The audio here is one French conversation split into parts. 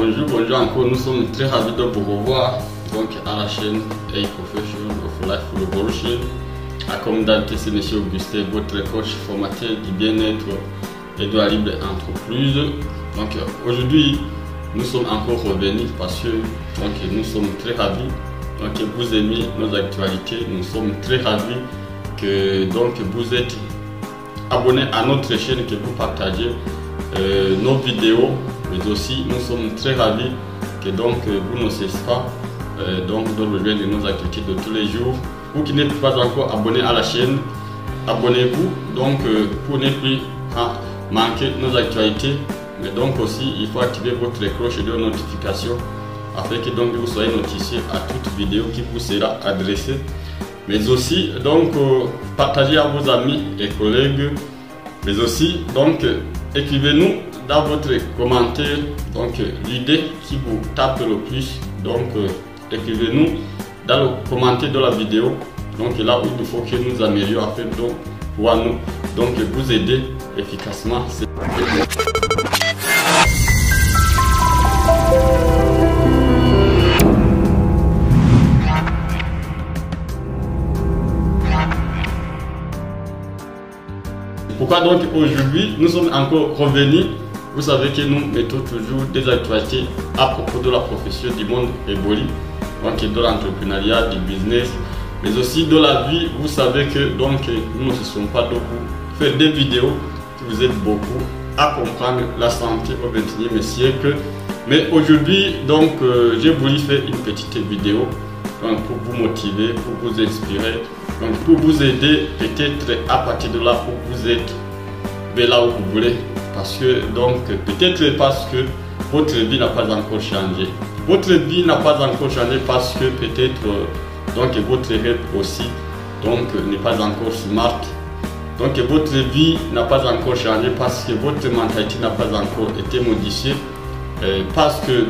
bonjour, bonjour encore, nous sommes très ravis de vous revoir donc à la chaîne A Profession of Life Revolution. Comme d'habitude, c'est M. Augustin, votre coach formateur du bien-être et de la libre entreprise. Donc aujourd'hui, nous sommes encore revenus parce que nous sommes très ravis que vous aimez nos actualités. Nous sommes très ravis que vous êtes abonnés à notre chaîne, que vous partagez nos vidéos, mais aussi nous sommes très ravis que vous ne cessez pas de rejoindre nos activités de tous les jours. Vous qui n'êtes pas encore abonné à la chaîne, abonnez-vous pour ne plus manquer nos actualités. Mais aussi il faut activer votre cloche de notification afin que vous soyez notifié à toute vidéo qui vous sera adressée. Mais aussi partagez à vos amis et collègues. Mais aussi écrivez-nous dans votre commentaire l'idée qui vous tape le plus. Écrivez-nous dans le commentaire de la vidéo. Là où il faut que nous améliorions afin de pouvoir vous aider efficacement. Pourquoi aujourd'hui nous sommes encore revenus? Vous savez que nous mettons toujours des actualités à propos de la profession du monde évolué, de l'entrepreneuriat, du business, mais aussi de la vie. Vous savez que nous ne sommes pas de vous faire des vidéos qui vous aident beaucoup à comprendre la santé au XXIe siècle. Mais aujourd'hui, j'ai voulu faire une petite vidéo pour vous motiver, pour vous inspirer, pour vous aider peut-être à partir de là où vous êtes, vers là où vous voulez. Parce que peut-être parce que votre vie n'a pas encore changé. Votre vie n'a pas encore changé parce que peut-être votre rêve aussi n'est pas encore smart. Votre vie n'a pas encore changé parce que votre mentalité n'a pas encore été modifiée. Parce que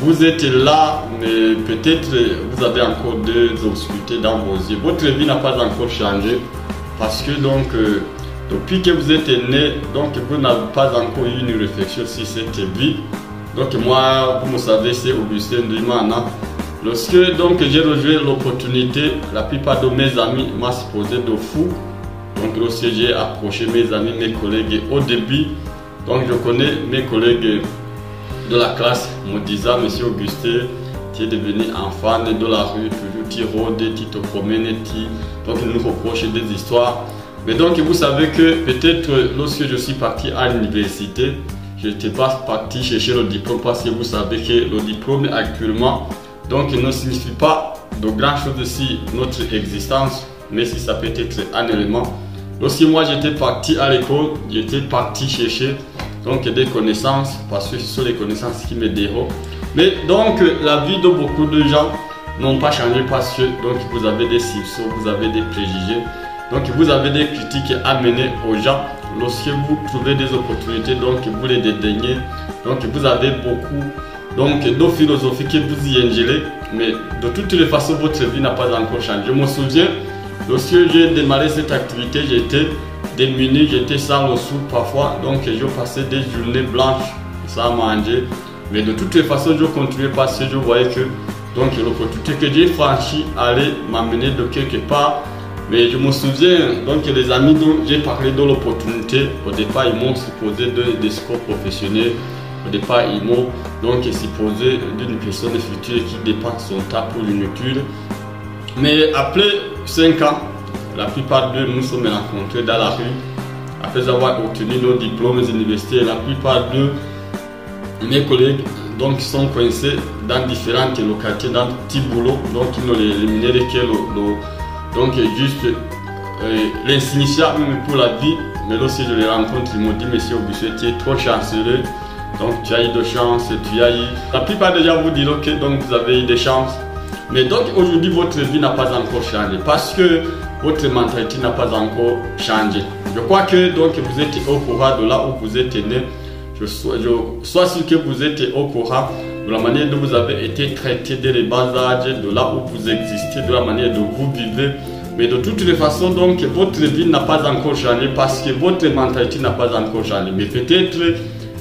vous êtes là, mais peut-être vous avez encore des obscurités dans vos yeux. Votre vie n'a pas encore changé parce que depuis que vous êtes né, vous n'avez pas encore eu une réflexion sur cette vie. Moi, vous me savez, c'est Augustin Duimana. Lorsque j'ai rejoint l'opportunité, la plupart de mes amis m'ont supposé de fou. Lorsque j'ai approché mes amis, mes collègues au début, je connais mes collègues de la classe me disant: Monsieur Augustin, tu es devenu enfant de la rue, toujours tu rôdes, tu te promènes, ils nous reprochent des histoires. Mais vous savez que peut-être lorsque je suis parti à l'université, je n'étais pas parti chercher le diplôme parce que vous savez que le diplôme actuellement ne signifie pas de grand chose sur notre existence, mais si ça peut être un élément. Lorsque moi j'étais parti à l'école, j'étais parti chercher des connaissances parce que ce sont les connaissances qui me dérangent. Mais la vie de beaucoup de gens n'ont pas changé parce que vous avez des soupçons, vous avez des préjugés, vous avez des critiques à mener aux gens. Lorsque vous trouvez des opportunités, vous les dédaignez. Vous avez beaucoup de philosophie que vous y ingérez, mais de toutes les façons votre vie n'a pas encore changé. Je me souviens, lorsque j'ai démarré cette activité, j'étais démuni, j'étais sans ressources parfois, je passais des journées blanches sans manger. Mais de toutes les façons, je continuais parce que je voyais que l'opportunité que j'ai franchie allait m'amener de quelque part. Mais je me souviens, les amis dont j'ai parlé de l'opportunité, au départ ils m'ont supposé des scores professionnels. Au départ ils m'ont supposé d'une personne future qui dépense son temps pour une étude. Mais après 5 ans, la plupart d'eux nous sommes rencontrés dans la rue. Après avoir obtenu nos diplômes universitaires, la plupart de mes collègues sont coincés dans différentes localités, dans petits boulots, ils n'ont éliminé juste l'insignifiant pour la vie. Mais lorsque je les rencontre, ils m'ont dit: Monsieur Augustin, tu es trop chanceux, tu as eu de chance, tu as eu... La plupart des gens vous diront que vous avez eu des chances. Mais aujourd'hui votre vie n'a pas encore changé parce que votre mentalité n'a pas encore changé. Je crois que vous êtes au courant de là où vous êtes né. Je sois sûr que vous êtes au courant de la manière dont vous avez été traité dès le bas âge, de là où vous existez, de la manière dont vous vivez. Mais de toutes les façons, votre vie n'a pas encore changé parce que votre mentalité n'a pas encore changé. Mais peut-être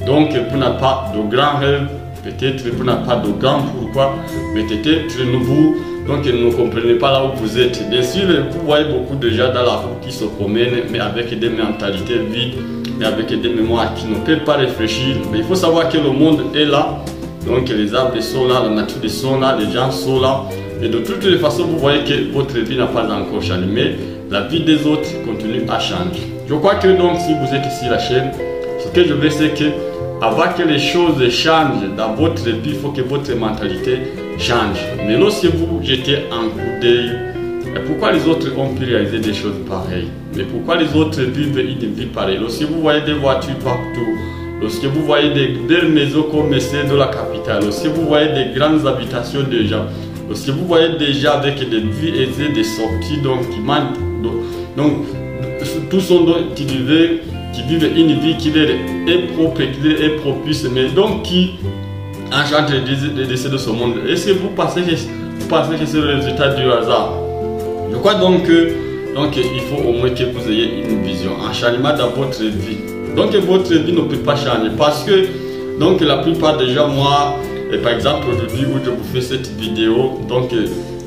vous n'avez pas de grands rêves, Peut-être vous n'avez pas de gants, pourquoi? Mais peut-être vous, donc ne comprenez pas là où vous êtes. Bien sûr, vous voyez beaucoup de gens dans la route qui se promènent, mais avec des mentalités vides, mais avec des mémoires qui ne peuvent pas réfléchir. Mais il faut savoir que le monde est là. Donc les arbres sont là, la nature sont là, les gens sont là. Et de toutes les façons, vous voyez que votre vie n'a pas encore changé. Mais la vie des autres continue à changer. Je crois que donc si vous êtes ici la chaîne, ce que je veux c'est que avant que les choses changent dans votre vie, il faut que votre mentalité change. Mais lorsque vous jetez un coup d'œil, pourquoi les autres ont pu réaliser des choses pareilles? Mais pourquoi les autres vivent une vie pareille? Lorsque vous voyez des voitures partout, lorsque vous voyez des belles maisons comme celles de la capitale, lorsque vous voyez des grandes habitations de gens, lorsque vous voyez des gens avec des vies aisées, des sorties, donc qui manquent, donc tous sont qui vivent une vie qui est propre, qui est propice, mais donc qui enchante les décès de ce monde. Est-ce que vous pensez que c'est le résultat du hasard? Je crois donc il faut au moins que vous ayez une vision, un changement dans votre vie. Donc votre vie ne peut pas changer parce que donc la plupart des gens, moi, par exemple aujourd'hui où je vous fais cette vidéo, donc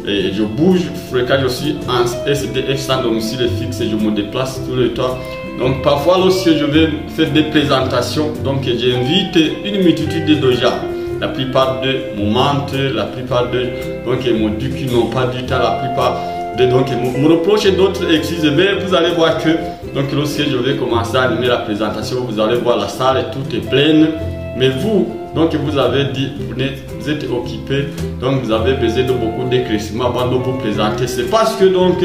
je bouge fréquemment, je suis en SDF sans domicile fixe et je me déplace tout le temps. Donc parfois lorsque je vais faire des présentations, donc j'invite une multitude de gens. La plupart d'eux me mentent, la plupart d'eux donc me disent qu'ils n'ont pas du temps, la plupart d'eux donc me reprochent d'autres excuses. Mais vous allez voir que donc lorsque je vais commencer à animer la présentation, vous allez voir la salle et tout est pleine. Mais vous, donc vous avez dit, vous êtes occupé, donc vous avez besoin de beaucoup d'éclaircissements avant de vous présenter. C'est parce que donc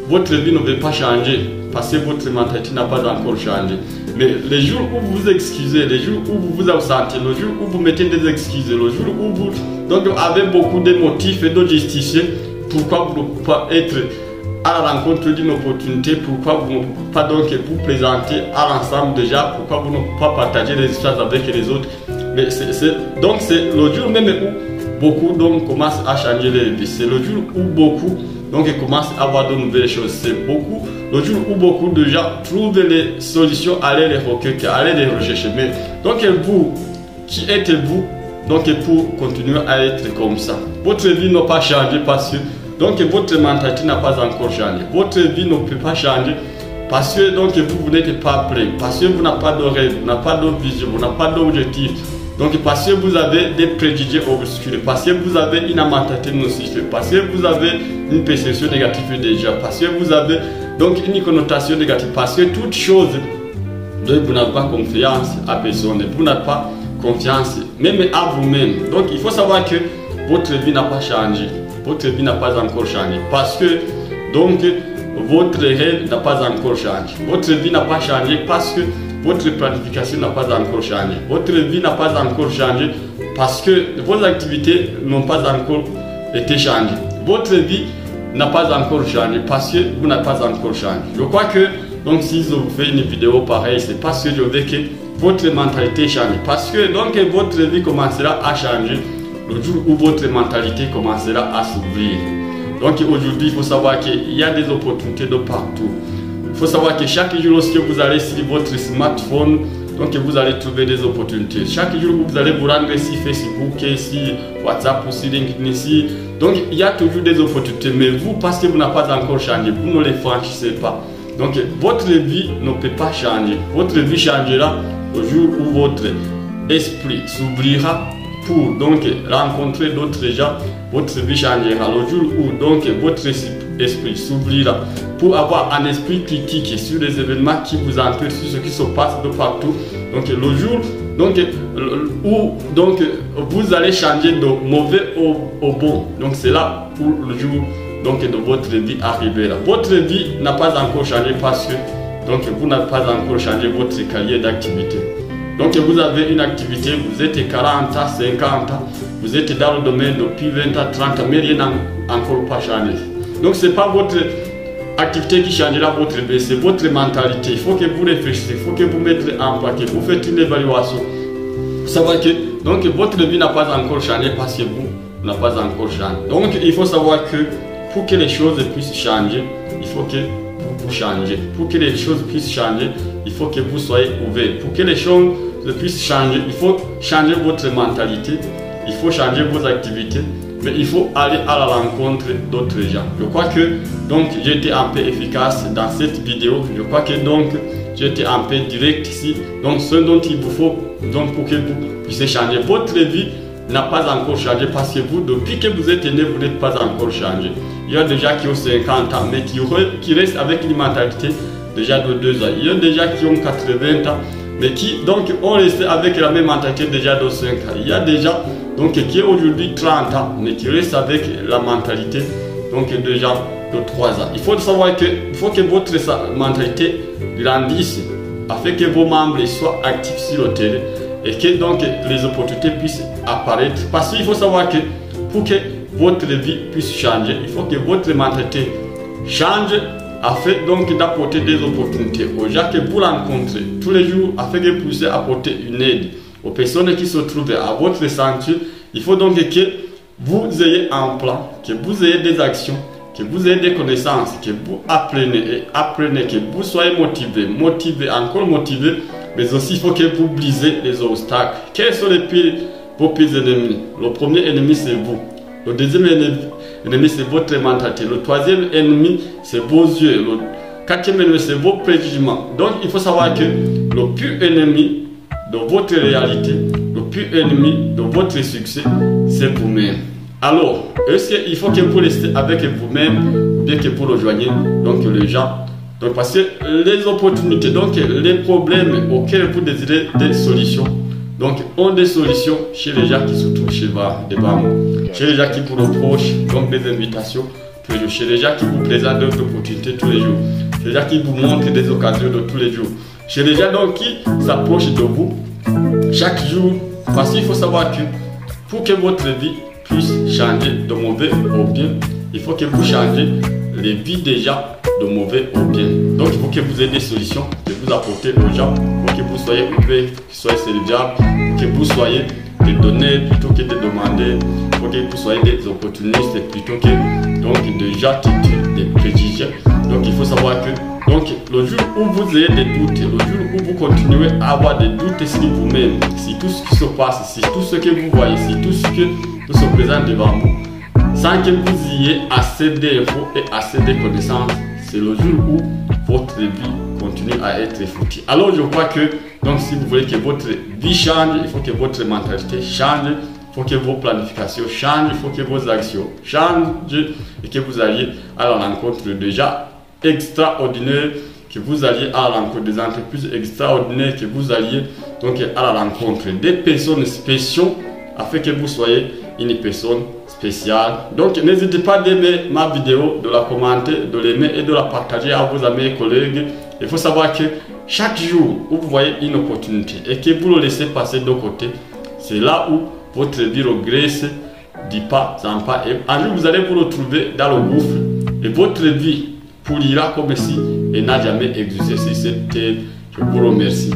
votre vie ne veut pas changer, parce que votre mentalité n'a pas encore changé. Mais les jours où vous vous excusez, les jours où vous vous absentez, le jour où vous mettez des excuses, le jour où vous donc, avez beaucoup de motifs et de justifier pourquoi vous ne pouvez pas être à la rencontre d'une opportunité, pourquoi vous ne pouvez pas donc vous présenter à l'ensemble déjà, pourquoi vous ne pouvez pas partager les histoires avec les autres. Mais donc c'est le jour même où beaucoup donc commencent à changer les vies. C'est le jour où beaucoup donc commencent à avoir de nouvelles choses. C'est beaucoup le jour où beaucoup de gens trouvent les solutions, aller les recueillir, aller les rechercher. Mais donc vous, qui êtes-vous donc pour continuer à être comme ça? Votre vie n'a pas changé parce que donc votre mentalité n'a pas encore changé. Votre vie ne peut pas changer parce que donc vous n'êtes pas prêt, parce que vous n'avez pas de rêve, vous n'avez pas de vision, vous n'avez pas d'objectif. Donc parce que vous avez des préjugés obscurs, parce que vous avez une mentalité nocive, parce que vous avez une perception négative déjà, parce que vous avez donc une connotation négative, parce que toute chose, donc vous n'avez pas confiance à personne, vous n'avez pas confiance même à vous-même. Donc il faut savoir que votre vie n'a pas changé, votre vie n'a pas encore changé, parce que donc votre rêve n'a pas encore changé, votre vie n'a pas changé parce que votre planification n'a pas encore changé, votre vie n'a pas encore changé parce que vos activités n'ont pas encore été changées, votre vie n'a pas encore changé parce que vous n'avez pas encore changé. Je crois que donc si je vous fais une vidéo pareille, c'est parce que je veux que votre mentalité change, parce que donc votre vie commencera à changer le jour où votre mentalité commencera à s'ouvrir. Donc aujourd'hui, il faut savoir qu'il y a des opportunités de partout. Il faut savoir que chaque jour, lorsque vous allez sur votre smartphone, donc vous allez trouver des opportunités. Chaque jour, vous allez vous rendre sur Facebook, sur WhatsApp, sur LinkedIn, ici. Donc il y a toujours des opportunités. Mais vous, parce que vous n'avez pas encore changé, vous ne les franchissez pas. Donc votre vie ne peut pas changer. Votre vie changera au jour où votre esprit s'ouvrira pour donc rencontrer d'autres gens. Votre vie changera le jour où donc votre esprit s'ouvrira pour avoir un esprit critique sur les événements qui vous entourent, sur ce qui se passe de partout. Donc le jour donc où donc vous allez changer de mauvais au bon. Donc c'est là où le jour donc de votre vie arrivera. Votre vie n'a pas encore changé parce que donc vous n'avez pas encore changé votre carrière d'activité. Donc vous avez une activité, vous êtes 40 ans, 50 ans, vous êtes dans le domaine depuis 20 ans, 30 ans, mais rien n'a encore pas changé. Donc ce n'est pas votre activité qui changera votre vie, c'est votre mentalité. Il faut que vous réfléchissiez, il faut que vous mettez en pratique, vous faites une évaluation. Vous savez que donc, votre vie n'a pas encore changé parce que vous n'avez pas encore changé. Donc il faut savoir que pour que les choses puissent changer, il faut que vous changez. Pour que les choses puissent changer, il faut que vous soyez ouvert. Pour que les choses puisse changer, il faut changer votre mentalité, il faut changer vos activités, mais il faut aller à la rencontre d'autres gens. Je crois que donc j'ai été un peu efficace dans cette vidéo. Je crois que donc j'ai été un peu direct ici. Donc ce dont il vous faut donc pour que vous puissiez changer votre vie n'a pas encore changé parce que vous, depuis que vous êtes né, vous n'êtes pas encore changé. Il y a des gens qui ont 50 ans mais qui restent avec une mentalité déjà de 2 ans. Il y a des gens qui ont 80 ans mais qui donc ont resté avec la même mentalité déjà de 5 ans. Il y a des gens donc qui ont aujourd'hui 30 ans mais qui restent avec la mentalité donc déjà de 3 ans. Il faut savoir que votre mentalité grandisse afin que vos membres soient actifs sur le terrain et que donc les opportunités puissent apparaître. Parce qu'il faut savoir que pour que votre vie puisse changer, il faut que votre mentalité change afin donc d'apporter des opportunités aux gens que vous rencontrez tous les jours afin que vous puissiez apporter une aide aux personnes qui se trouvent à votre centre. Il faut donc que vous ayez un plan, que vous ayez des actions, que vous ayez des connaissances, que vous apprenez, que vous soyez motivé, encore motivé, mais aussi il faut que vous brisez les obstacles. Quels sont vos pires ennemis? Le premier ennemi c'est vous. Le deuxième ennemi c'est votre mentalité. Le troisième ennemi c'est vos yeux. Le quatrième ennemi c'est vos préjugements. Donc il faut savoir que le pire ennemi de votre réalité, le pire ennemi de votre succès, c'est vous-même. Alors, est-ce qu'il faut que vous restez avec vous-même ou bien que vous rejoignez donc les gens? Donc parce que les opportunités, donc les problèmes auxquels vous désirez des solutions, donc ont des solutions chez les gens qui se trouvent devant vous, chez les gens qui vous reprochent donc des invitations tous les jours, chez les gens qui vous présentent d'autres opportunités tous les jours, chez les gens qui vous montrent des occasions de tous les jours, chez les gens donc qui s'approchent de vous chaque jour. Parce qu'il faut savoir que pour que votre vie puisse changer de mauvais au bien, il faut que vous changez les vies des gens de mauvais au bien. Donc il faut que vous ayez des solutions que vous apportez aux gens, pour que vous soyez ouvert, que vous soyez serviable, que vous soyez des donner plutôt que de demander, pour que vous soyez des opportunistes plutôt que donc des gens qui tuent, des préjugés. Donc il faut savoir que donc le jour où vous ayez des doutes, le jour où vous continuez à avoir des doutes sur vous-même, si tout ce qui se passe, si tout ce que vous voyez, si tout ce que se présente devant vous, sans que vous ayez assez d'infos et assez de connaissances, c'est le jour où votre vie continue à être foutue. Alors je crois que donc si vous voulez que votre vie change, il faut que votre mentalité change, il faut que vos planifications changent, il faut que vos actions changent et que vous alliez à la rencontre de gens extraordinaires, que vous alliez à la rencontre des entreprises extraordinaires, que vous alliez donc à la rencontre des personnes spéciales afin que vous soyez une personne spéciale. Donc n'hésitez pas d'aimer ma vidéo, de la commenter, de l'aimer et de la partager à vos amis et collègues. Il faut savoir que chaque jour où vous voyez une opportunité et que vous le laissez passer de côté, c'est là où votre vie regresse du pas en pas. Et un jour vous allez vous retrouver dans le gouffre et votre vie pourrira comme si elle n'a jamais existé sur cette terre. Je vous remercie.